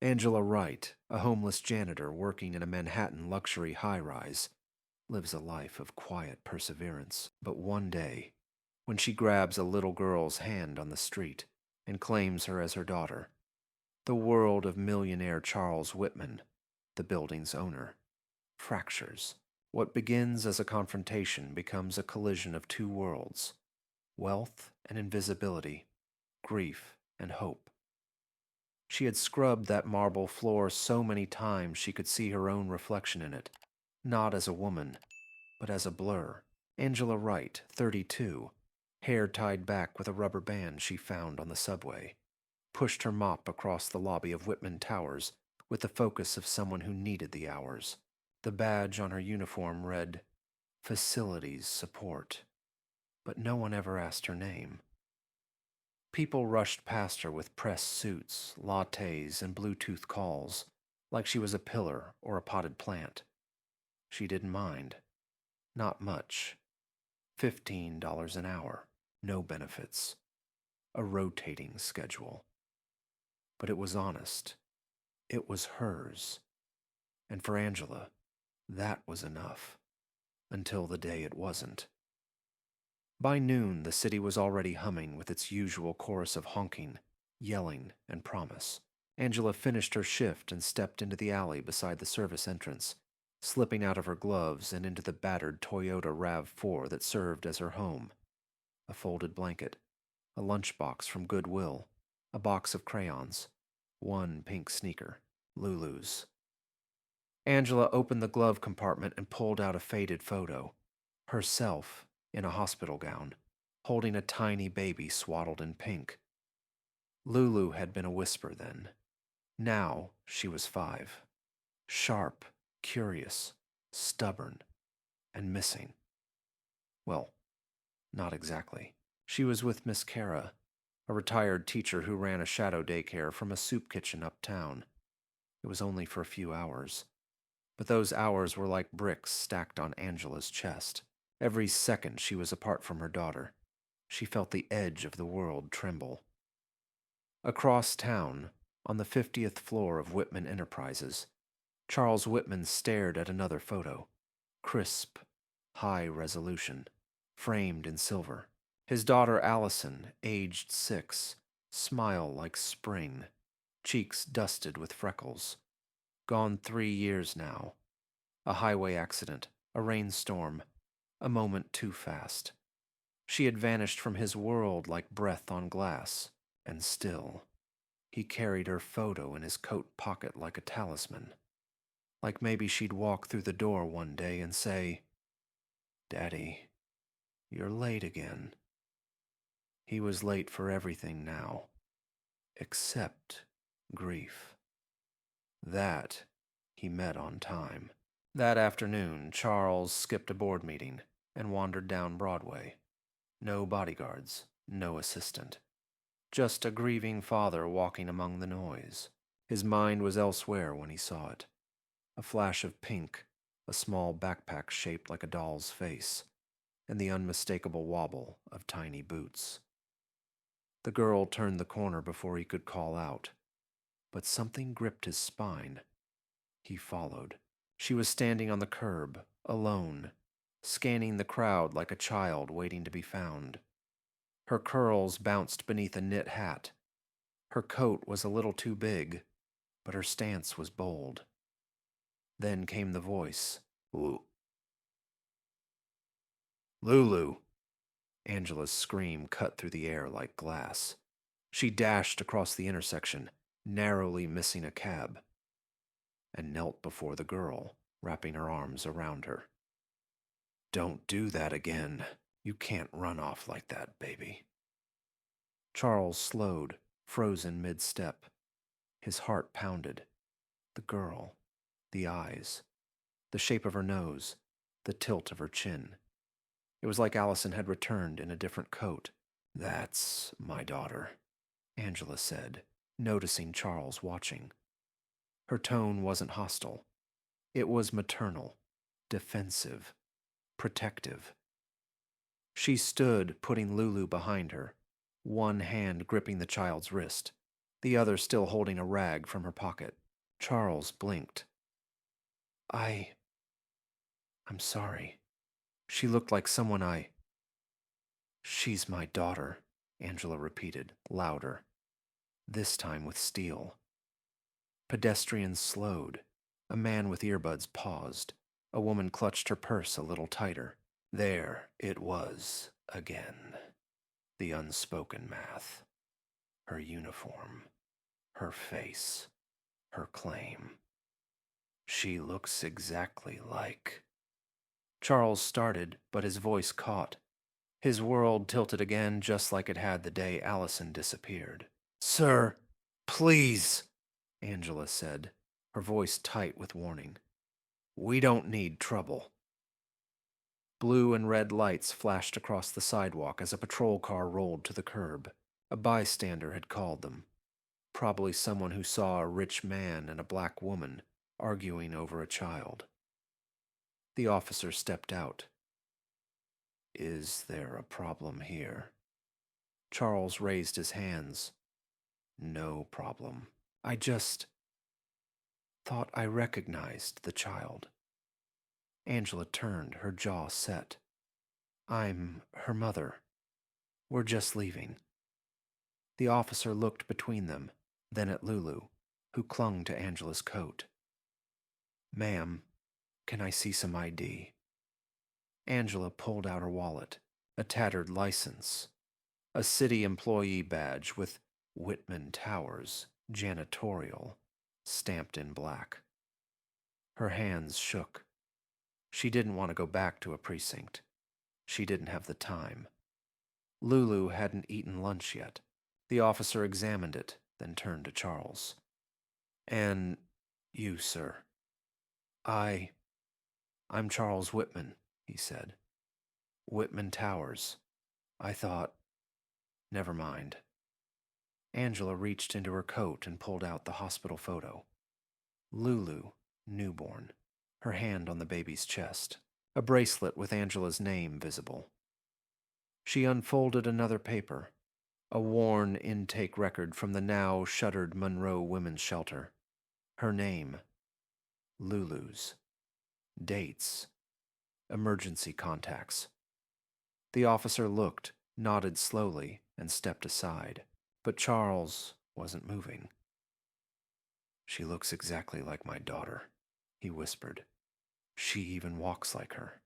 Angela Wright, a homeless janitor working in a Manhattan luxury high-rise, lives a life of quiet perseverance. But one day, when she grabs a little girl's hand on the street and claims her as her daughter, the world of millionaire Charles Whitman, the building's owner, fractures. What begins as a confrontation becomes a collision of two worlds: wealth and invisibility, grief and hope. She had scrubbed that marble floor so many times she could see her own reflection in it, not as a woman, but as a blur. Angela Wright, 32, hair tied back with a rubber band she found on the subway, pushed her mop across the lobby of Whitman Towers with the focus of someone who needed the hours. The badge on her uniform read, Facilities Support, but no one ever asked her name. People rushed past her with press suits, lattes, and Bluetooth calls, like she was a pillar or a potted plant. She didn't mind. Not much. $15 an hour, no benefits, a rotating schedule. But it was honest. It was hers. And for Angela, that was enough. Until the day it wasn't. By noon, the city was already humming with its usual chorus of honking, yelling, and promise. Angela finished her shift and stepped into the alley beside the service entrance, slipping out of her gloves and into the battered Toyota RAV4 that served as her home. A folded blanket, a lunchbox from Goodwill, a box of crayons, one pink sneaker, Lulu's. Angela opened the glove compartment and pulled out a faded photo. Herself, in a hospital gown, holding a tiny baby swaddled in pink. Lulu had been a whisper then. Now she was 5. Sharp, curious, stubborn, and missing. Well, not exactly. She was with Miss Kara, a retired teacher who ran a shadow daycare from a soup kitchen uptown. It was only for a few hours. But those hours were like bricks stacked on Angela's chest. Every second she was apart from her daughter, she felt the edge of the world tremble. Across town, on the 50th floor of Whitman Enterprises, Charles Whitman stared at another photo, crisp, high resolution, framed in silver. His daughter Allison, aged 6, smile like spring, cheeks dusted with freckles. Gone 3 years now. A highway accident, a rainstorm, a moment too fast. She had vanished from his world like breath on glass, and still, he carried her photo in his coat pocket like a talisman. Like maybe she'd walk through the door one day and say, "Daddy, you're late again." He was late for everything now, except grief. That he met on time. That afternoon, Charles skipped a board meeting and wandered down Broadway. No bodyguards, no assistant. Just a grieving father walking among the noise. His mind was elsewhere when he saw it. A flash of pink, a small backpack shaped like a doll's face, and the unmistakable wobble of tiny boots. The girl turned the corner before he could call out, but something gripped his spine. He followed. She was standing on the curb, alone, scanning the crowd like a child waiting to be found. Her curls bounced beneath a knit hat. Her coat was a little too big, but her stance was bold. Then came the voice. Lulu! Angela's scream cut through the air like glass. She dashed across the intersection, narrowly missing a cab, and knelt before the girl, wrapping her arms around her. Don't do that again. You can't run off like that, baby. Charles slowed, frozen mid-step. His heart pounded. The girl, the eyes, the shape of her nose, the tilt of her chin. It was like Allison had returned in a different coat. That's my daughter, Angela said, noticing Charles watching. Her tone wasn't hostile. It was maternal, defensive, protective. She stood, putting Lulu behind her, one hand gripping the child's wrist, the other still holding a rag from her pocket. Charles blinked. I... I'm sorry. She looked like someone I... She's my daughter, Angela repeated, louder, this time with steel. Pedestrians slowed. A man with earbuds paused. A woman clutched her purse a little tighter. There it was again. The unspoken math. Her uniform. Her face. Her claim. She looks exactly like... Charles started, but his voice caught. His world tilted again just like it had the day Allison disappeared. "Sir, please," Angela said, her voice tight with warning. "We don't need trouble." Blue and red lights flashed across the sidewalk as a patrol car rolled to the curb. A bystander had called them. Probably someone who saw a rich man and a black woman arguing over a child. The officer stepped out. "Is there a problem here?" Charles raised his hands. "No problem. I just thought I recognized the child." Angela turned, her jaw set. "I'm her mother. We're just leaving." The officer looked between them, then at Lulu, who clung to Angela's coat. "Ma'am, can I see some ID?" Angela pulled out her wallet, a tattered license, a city employee badge with Whitman Towers, janitorial, stamped in black. Her hands shook. She didn't want to go back to a precinct. She didn't have the time. Lulu hadn't eaten lunch yet. The officer examined it, then turned to Charles. "And you, sir?" I'm Charles Whitman," he said. "Whitman Towers. I thought... Never mind." Angela reached into her coat and pulled out the hospital photo. Lulu, newborn, her hand on the baby's chest, a bracelet with Angela's name visible. She unfolded another paper, a worn intake record from the now shuttered Monroe Women's Shelter. Her name, Lulu's. Dates. Emergency contacts. The officer looked, nodded slowly, and stepped aside. But Charles wasn't moving. "She looks exactly like my daughter," he whispered. "She even walks like her."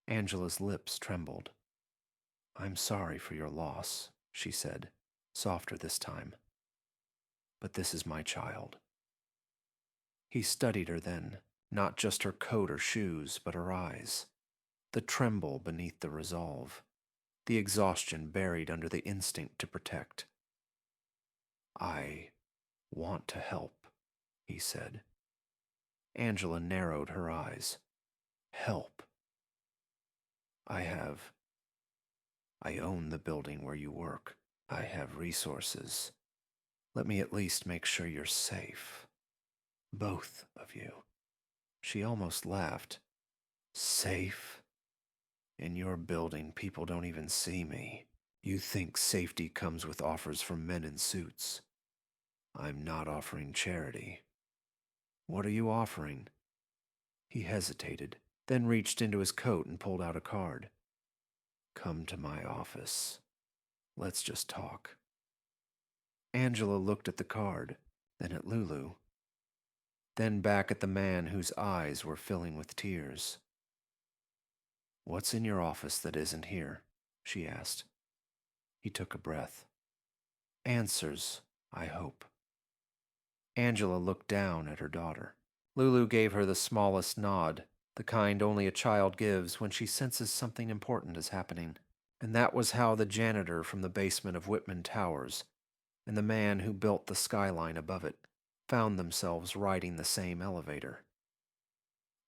Angela's lips trembled. "I'm sorry for your loss," she said, softer this time. "But this is my child." He studied her then, not just her coat or shoes, but her eyes. The tremble beneath the resolve. The exhaustion buried under the instinct to protect. "I want to help," he said. Angela narrowed her eyes. "Help?" I own the building where you work. I have resources. Let me at least make sure you're safe. Both of you." She almost laughed. "Safe? In your building, people don't even see me. You think safety comes with offers from men in suits. I'm not offering charity." "What are you offering?" He hesitated, then reached into his coat and pulled out a card. "Come to my office. Let's just talk." Angela looked at the card, then at Lulu, then back at the man whose eyes were filling with tears. "What's in your office that isn't here?" she asked. He took a breath. "Answers, I hope." Angela looked down at her daughter. Lulu gave her the smallest nod, the kind only a child gives when she senses something important is happening. And that was how the janitor from the basement of Whitman Towers and the man who built the skyline above it found themselves riding the same elevator.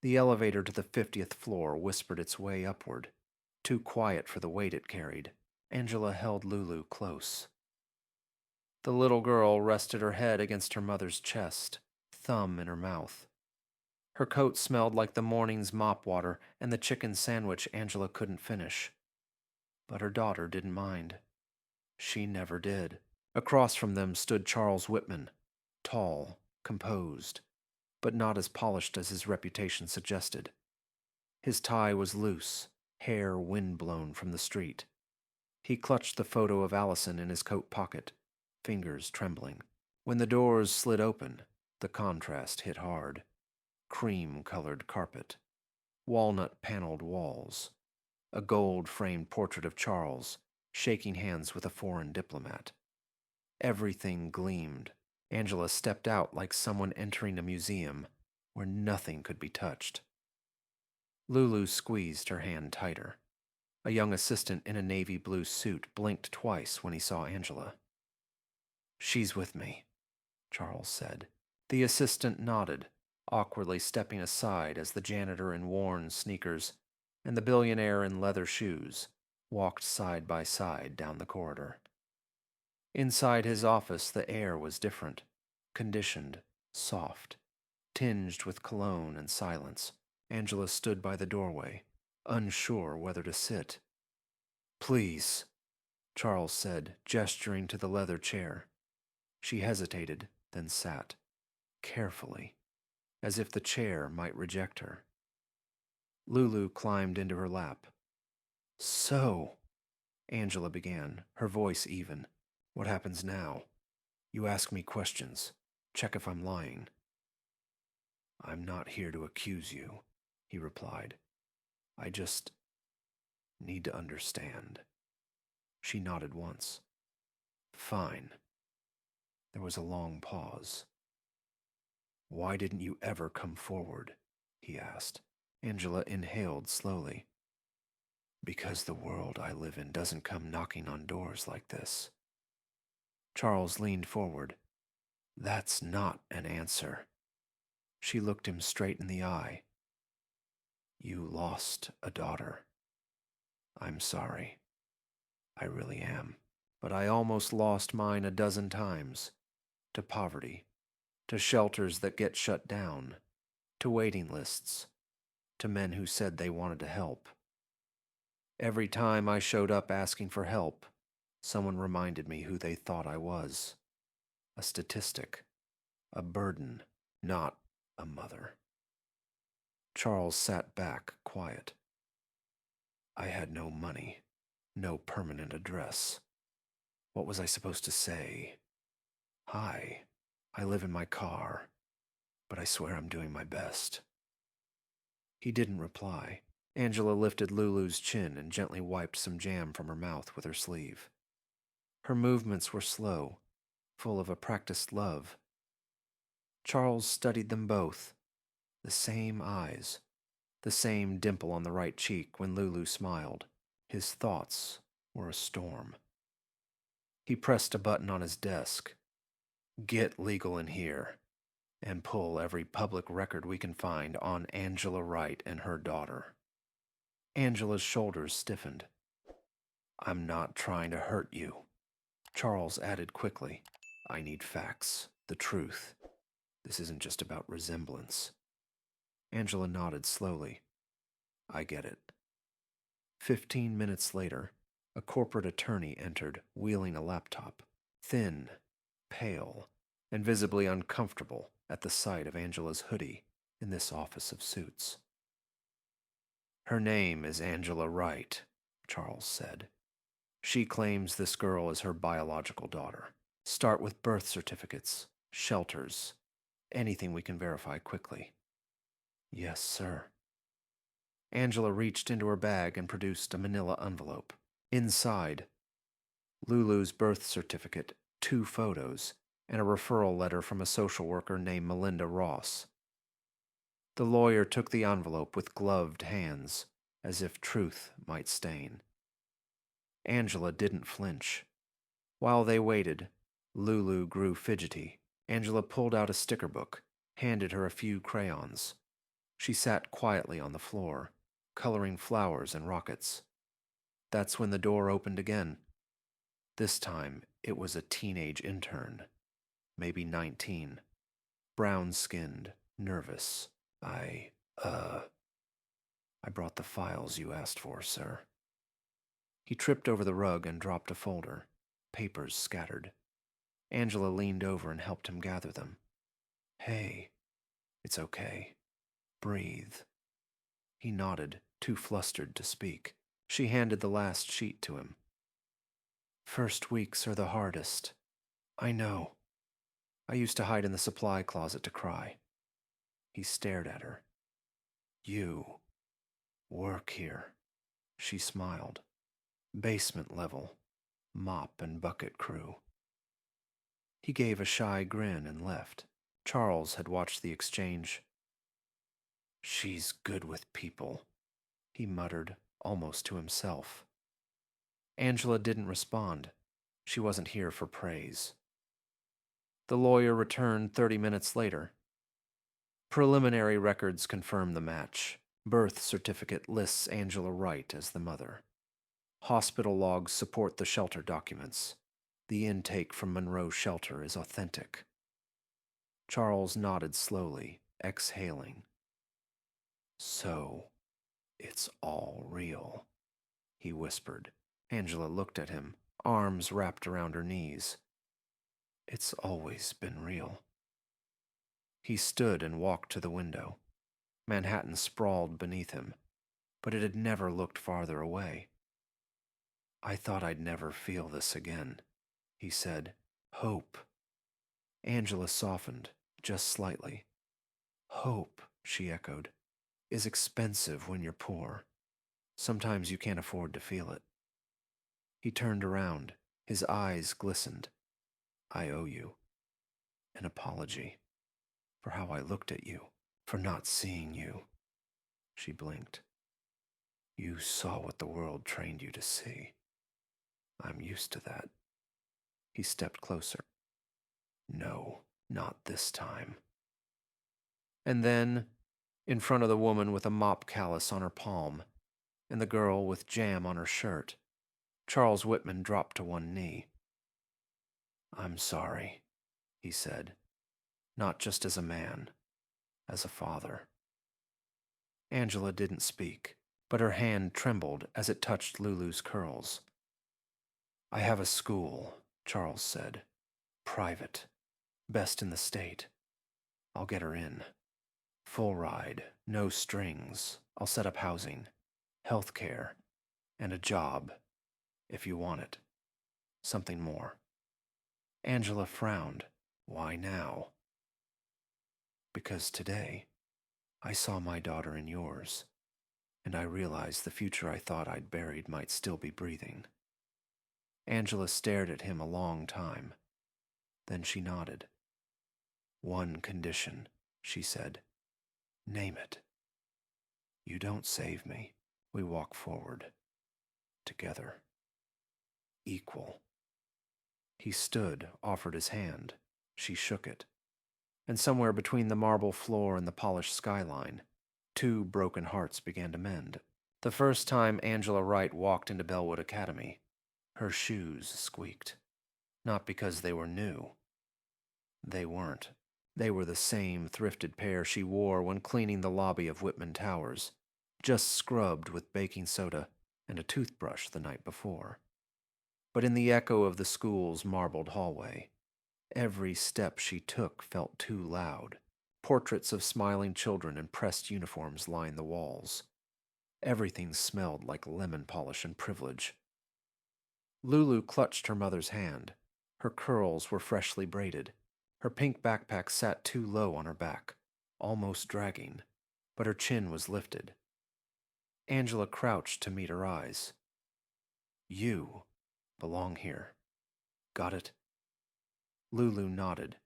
The elevator to the 50th floor whispered its way upward, too quiet for the weight it carried. Angela held Lulu close. The little girl rested her head against her mother's chest, thumb in her mouth. Her coat smelled like the morning's mop water and the chicken sandwich Angela couldn't finish. But her daughter didn't mind. She never did. Across from them stood Charles Whitman, tall, composed, but not as polished as his reputation suggested. His tie was loose, hair wind-blown from the street. He clutched the photo of Allison in his coat pocket, fingers trembling. When the doors slid open, the contrast hit hard. Cream-colored carpet, walnut-paneled walls, a gold-framed portrait of Charles, shaking hands with a foreign diplomat. Everything gleamed. Angela stepped out like someone entering a museum where nothing could be touched. Lulu squeezed her hand tighter. A young assistant in a navy blue suit blinked twice when he saw Angela. "She's with me," Charles said. The assistant nodded, awkwardly stepping aside as the janitor in worn sneakers and the billionaire in leather shoes walked side by side down the corridor. Inside his office, the air was different, conditioned, soft, tinged with cologne and silence. Angela stood by the doorway, unsure whether to sit. "Please," Charles said, gesturing to the leather chair. She hesitated, then sat, carefully, as if the chair might reject her. Lulu climbed into her lap. "So," Angela began, her voice even, "what happens now? You ask me questions, check if I'm lying." "I'm not here to accuse you," he replied. "I just need to understand." She nodded once. "Fine." There was a long pause. "Why didn't you ever come forward?" he asked. Angela inhaled slowly. "Because the world I live in doesn't come knocking on doors like this." Charles leaned forward. "That's not an answer." She looked him straight in the eye. "You lost a daughter. I'm sorry. I really am. But I almost lost mine a dozen times. To poverty. To shelters that get shut down. To waiting lists. To men who said they wanted to help. Every time I showed up asking for help, someone reminded me who they thought I was. A statistic. A burden, not a mother." Charles sat back, quiet. "I had no money, no permanent address. What was I supposed to say? Hi, I live in my car, but I swear I'm doing my best." He didn't reply. Angela lifted Lulu's chin and gently wiped some jam from her mouth with her sleeve. Her movements were slow, full of a practiced love. Charles studied them both. The same eyes, the same dimple on the right cheek when Lulu smiled. His thoughts were a storm. He pressed a button on his desk. "Get legal in here, and pull every public record we can find on Angela Wright and her daughter." Angela's shoulders stiffened. "I'm not trying to hurt you," Charles added quickly. "I need facts, the truth. This isn't just about resemblance." Angela nodded slowly. "I get it." 15 minutes later, a corporate attorney entered, wheeling a laptop, thin, pale, and visibly uncomfortable at the sight of Angela's hoodie in this office of suits. "Her name is Angela Wright," Charles said. "She claims this girl is her biological daughter. Start with birth certificates, shelters, anything we can verify quickly." "Yes, sir." Angela reached into her bag and produced a manila envelope. Inside, Lulu's birth certificate, 2 photos, and a referral letter from a social worker named Melinda Ross. The lawyer took the envelope with gloved hands, as if truth might stain. Angela didn't flinch. While they waited, Lulu grew fidgety. Angela pulled out a sticker book, handed her a few crayons. She sat quietly on the floor, coloring flowers and rockets. That's when the door opened again. This time, it was a teenage intern, maybe 19, brown-skinned, nervous. I brought the files you asked for, sir." He tripped over the rug and dropped a folder, papers scattered. Angela leaned over and helped him gather them. Hey, it's okay. Breathe. He nodded, too flustered to speak. She handed the last sheet to him. First weeks are the hardest. I know. I used to hide in the supply closet to cry. He stared at her. You work here. She smiled. Basement level. Mop and bucket crew. He gave a shy grin and left. Charles had watched the exchange. She's good with people, he muttered, almost to himself. Angela didn't respond. She wasn't here for praise. The lawyer returned 30 minutes later. Preliminary records confirm the match. Birth certificate lists Angela Wright as the mother. Hospital logs support the shelter documents. The intake from Monroe Shelter is authentic. Charles nodded slowly, exhaling. So, it's all real, he whispered. Angela looked at him, arms wrapped around her knees. It's always been real. He stood and walked to the window. Manhattan sprawled beneath him, but it had never looked farther away. I thought I'd never feel this again, he said. Hope. Angela softened, just slightly. Hope, she echoed, is expensive when you're poor. Sometimes you can't afford to feel it. He turned around. His eyes glistened. I owe you an apology for how I looked at you, for not seeing you. She blinked. You saw what the world trained you to see. I'm used to that. He stepped closer. No, not this time. And then, in front of the woman with a mop callus on her palm, and the girl with jam on her shirt, Charles Whitman dropped to one knee. I'm sorry, he said, not just as a man, as a father. Angela didn't speak, but her hand trembled as it touched Lulu's curls. I have a school, Charles said. Private. Best in the state. I'll get her in. Full ride, no strings. I'll set up housing, health care, and a job, if you want it. Something more. Angela frowned. Why now? Because today, I saw my daughter in yours, and I realized the future I thought I'd buried might still be breathing. Angela stared at him a long time. Then she nodded. One condition, she said. Name it. You don't save me. We walk forward. Together. Equal. He stood, offered his hand. She shook it. And somewhere between the marble floor and the polished skyline, two broken hearts began to mend. The first time Angela Wright walked into Bellwood Academy, her shoes squeaked. Not because they were new. They weren't. They were the same thrifted pair she wore when cleaning the lobby of Whitman Towers, just scrubbed with baking soda and a toothbrush the night before. But in the echo of the school's marbled hallway, every step she took felt too loud. Portraits of smiling children in pressed uniforms lined the walls. Everything smelled like lemon polish and privilege. Lulu clutched her mother's hand. Her curls were freshly braided. Her pink backpack sat too low on her back, almost dragging, but her chin was lifted. Angela crouched to meet her eyes. You belong here. Got it? Lulu nodded.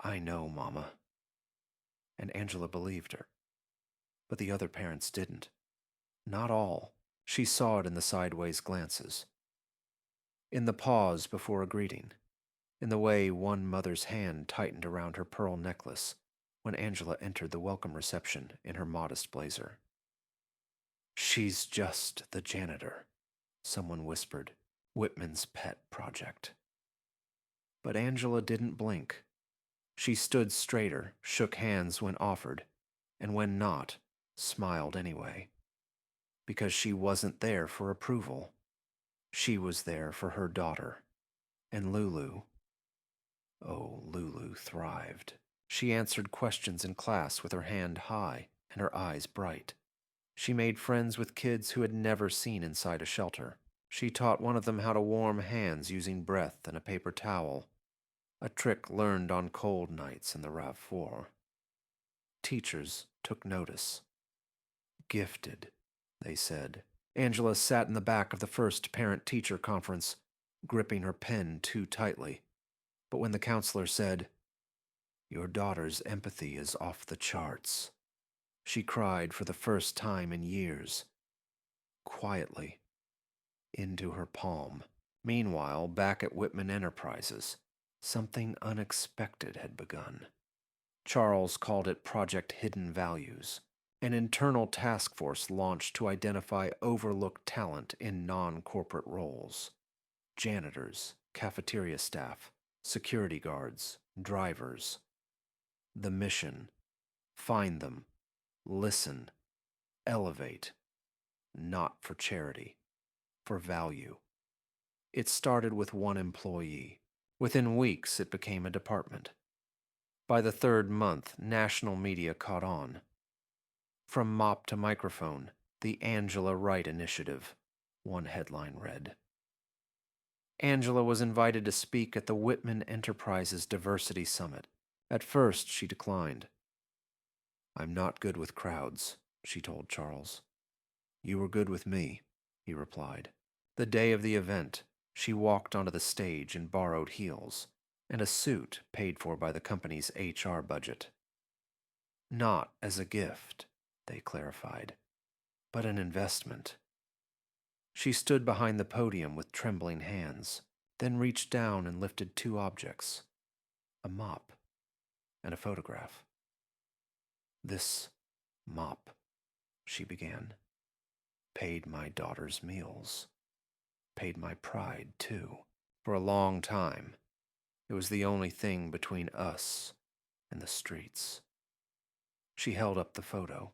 I know, Mama. And Angela believed her. But the other parents didn't. Not all. She saw it in the sideways glances. In the pause before a greeting. In the way one mother's hand tightened around her pearl necklace when Angela entered the welcome reception in her modest blazer. She's just the janitor, someone whispered. Whitman's pet project. But Angela didn't blink. She stood straighter, shook hands when offered, and when not, smiled anyway. Because she wasn't there for approval. She was there for her daughter, and Lulu Oh, Lulu thrived. She answered questions in class with her hand high and her eyes bright. She made friends with kids who had never seen inside a shelter. She taught one of them how to warm hands using breath and a paper towel, a trick learned on cold nights in the RAV4. Teachers took notice. Gifted, they said. Angela sat in the back of the first parent-teacher conference, gripping her pen too tightly. But when the counselor said, "Your daughter's empathy is off the charts," she cried for the first time in years, quietly, into her palm. Meanwhile, back at Whitman Enterprises, something unexpected had begun. Charles called it Project Hidden Values, an internal task force launched to identify overlooked talent in non-corporate roles. Janitors, cafeteria staff, security guards, drivers. The mission: find them, listen, elevate, not for charity, for value. It started with one employee. Within weeks, it became a department. By the third month, national media caught on. From mop to microphone, the Angela Wright Initiative, one headline read. Angela was invited to speak at the Whitman Enterprises Diversity Summit. At first, she declined. "I'm not good with crowds," she told Charles. "You were good with me," he replied. The day of the event, she walked onto the stage in borrowed heels and a suit paid for by the company's HR budget. Not as a gift, they clarified, but an investment. She stood behind the podium with trembling hands, then reached down and lifted two objects, a mop and a photograph. "This mop," she began, "paid my daughter's meals. Paid my pride, too. For a long time, it was the only thing between us and the streets." She held up the photo.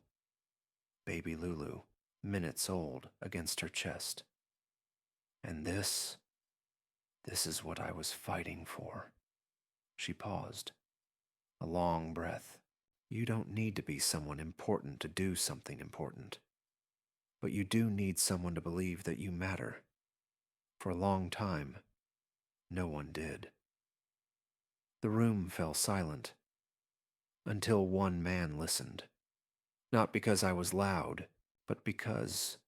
Baby Lulu, minutes old, against her chest. "And this is what I was fighting for." She paused. A long breath. You don't need to be someone important to do something important. But you do need someone to believe that you matter. For a long time, no one did. The room fell silent, until one man listened. Not because I was loud, but because,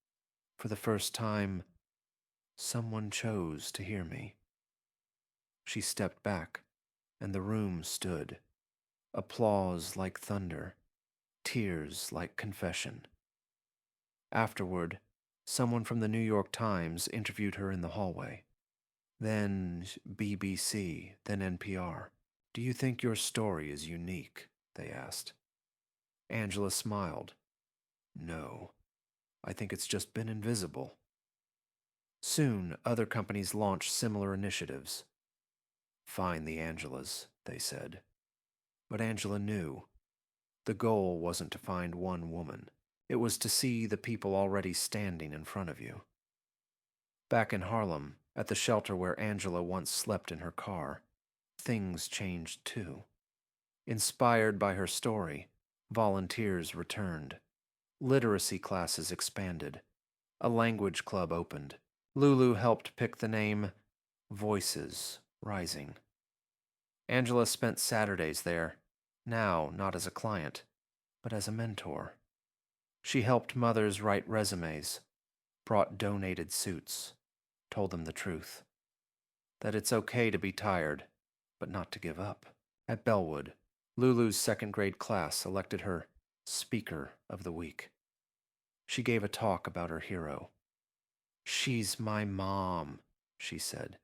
for the first time, someone chose to hear me. She stepped back, and the room stood. Applause like thunder, tears like confession. Afterward, someone from the New York Times interviewed her in the hallway. Then BBC, then NPR. "Do you think your story is unique?" they asked. Angela smiled. "No, I think it's just been invisible." Soon, other companies launched similar initiatives. "Find the Angelas," they said. But Angela knew. The goal wasn't to find one woman. It was to see the people already standing in front of you. Back in Harlem, at the shelter where Angela once slept in her car, things changed too. Inspired by her story, volunteers returned. Literacy classes expanded. A language club opened. Lulu helped pick the name Voices Rising. Angela spent Saturdays there, now not as a client, but as a mentor. She helped mothers write resumes, brought donated suits, told them the truth. That it's okay to be tired, but not to give up. At Bellwood, Lulu's second-grade class elected her Speaker of the Week. She gave a talk about her hero. "She's my mom," she said,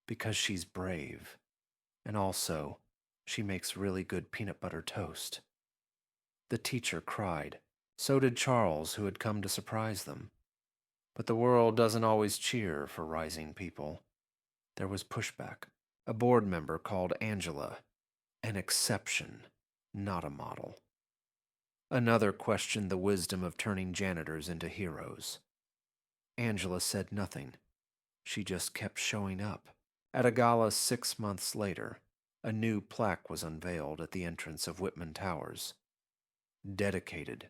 "because she's brave. And also, she makes really good peanut butter toast." The teacher cried. So did Charles, who had come to surprise them. But the world doesn't always cheer for rising people. There was pushback. A board member called Angela an exception, not a model. Another questioned the wisdom of turning janitors into heroes. Angela said nothing. She just kept showing up. At a gala 6 months later, A new plaque was unveiled at the entrance of Whitman Towers, dedicated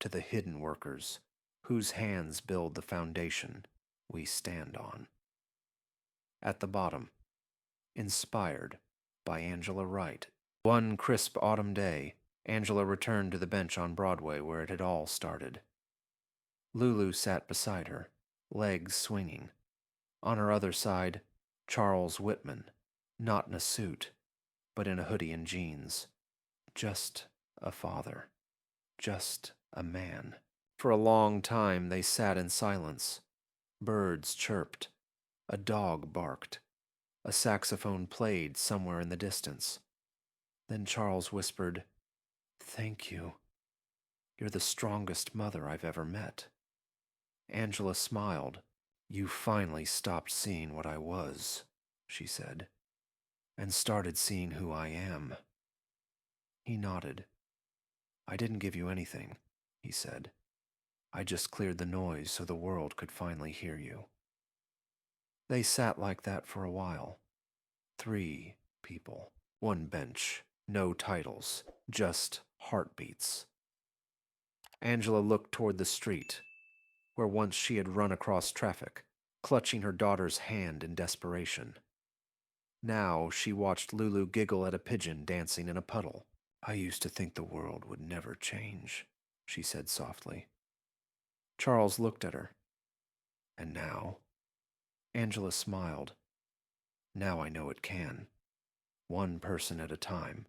to the hidden workers whose hands build the foundation we stand on. At the bottom, inspired by Angela Wright. One crisp autumn day, Angela returned to the bench on Broadway where it had all started. Lulu sat beside her, legs swinging. On her other side, Charles Whitman, not in a suit, but in a hoodie and jeans. Just a father. Just a man. For a long time they sat in silence. Birds chirped. A dog barked. A saxophone played somewhere in the distance. Then Charles whispered, "Thank you. You're the strongest mother I've ever met." Angela smiled. "You finally stopped seeing what I was," she said, "and started seeing who I am." He nodded. "I didn't give you anything," he said. "I just cleared the noise so the world could finally hear you." They sat like that for a while. 3 people. 1 bench. No titles. Just heartbeats. Angela looked toward the street, where once she had run across traffic, clutching her daughter's hand in desperation. Now she watched Lulu giggle at a pigeon dancing in a puddle. "I used to think the world would never change," she said softly. Charles looked at her. "And now?" Angela smiled. "Now I know it can. 1 person at a time.